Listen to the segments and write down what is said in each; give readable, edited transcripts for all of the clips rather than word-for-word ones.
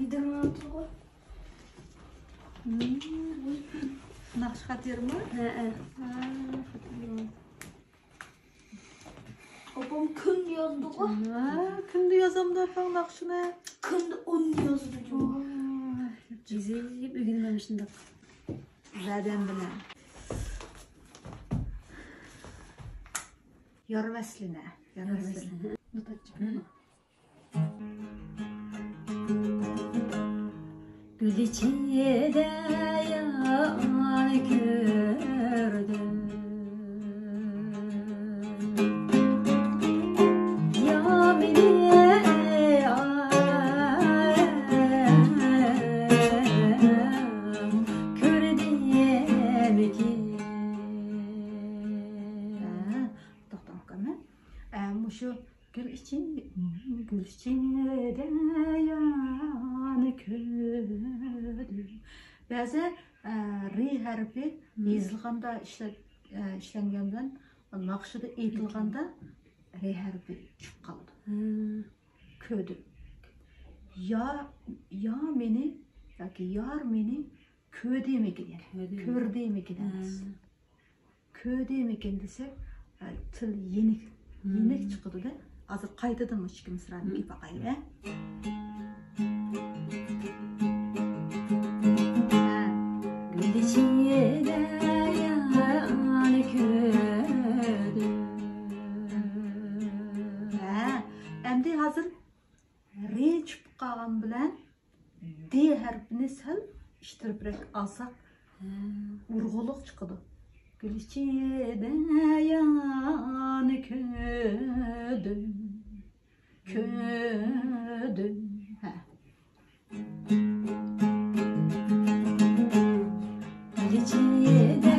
Videomu atıyor. Nakş katıyor mu? Babam kın yazdı o. Kındı yazam da falan nakşına. Kın 10 yazdı. Bizi hep öğrenmemişsin. Zaten bile. Yorvesline. Yorvesline. Gül içinde yan gördüm. Yamine kör diyem ki. Toxtam bakalım. Şu gül içinde yan kördüm. Bazı ri harfi yazılganda işlengenden, nakşıda eğitilganda ri harfi çıkıp kaldı. Ködüm. Ya meni, yoki yar meni ködeymikin yani. Kördeymikin emas. Ködeymikin desek, til yenik çıkıdı da. Azır qaytadan mı çıkı mısra'nı ki bakayım. Gül içinde yan kördüm. Endi hazır re çıkıp kalgan bilen D harfini sal iştirip alsak urguluk çıkıdı. Gül içinde yan kördüm. Ködüm. Gül içinde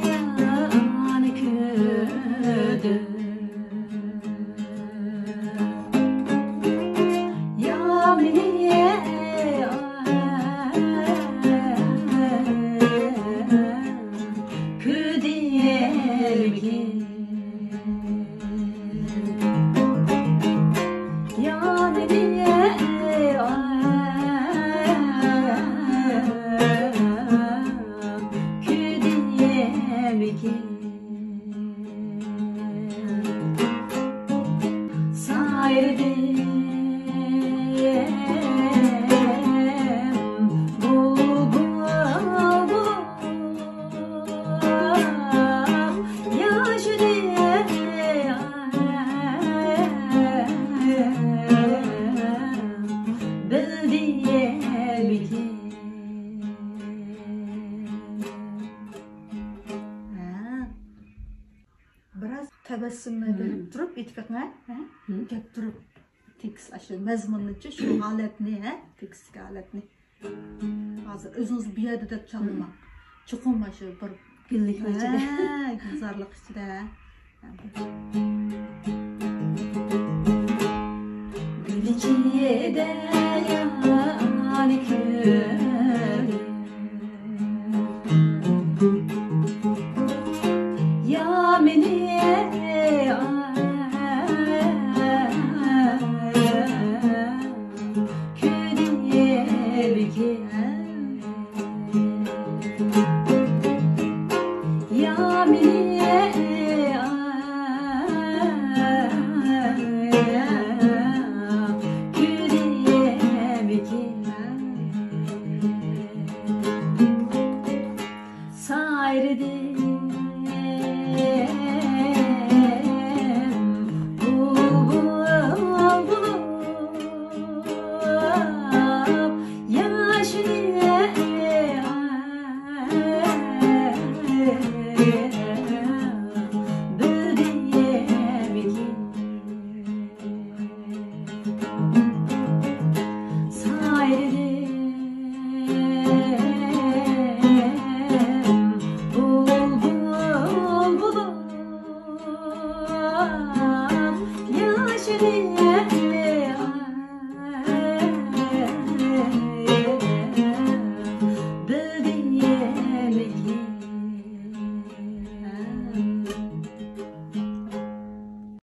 yan kördüm. Yamine ködeyem ki. Biraz tebessümle verip durup itfiqne, gap durup tekst aşı mazmunluca şu haletni, tekst haletni. Hazır özünüz bir yerde de çalmak. Çuqum aşı bir gillik içinde. Güzellik içinde. Gül içinde yan kördüm. Yamine ködeyem ki.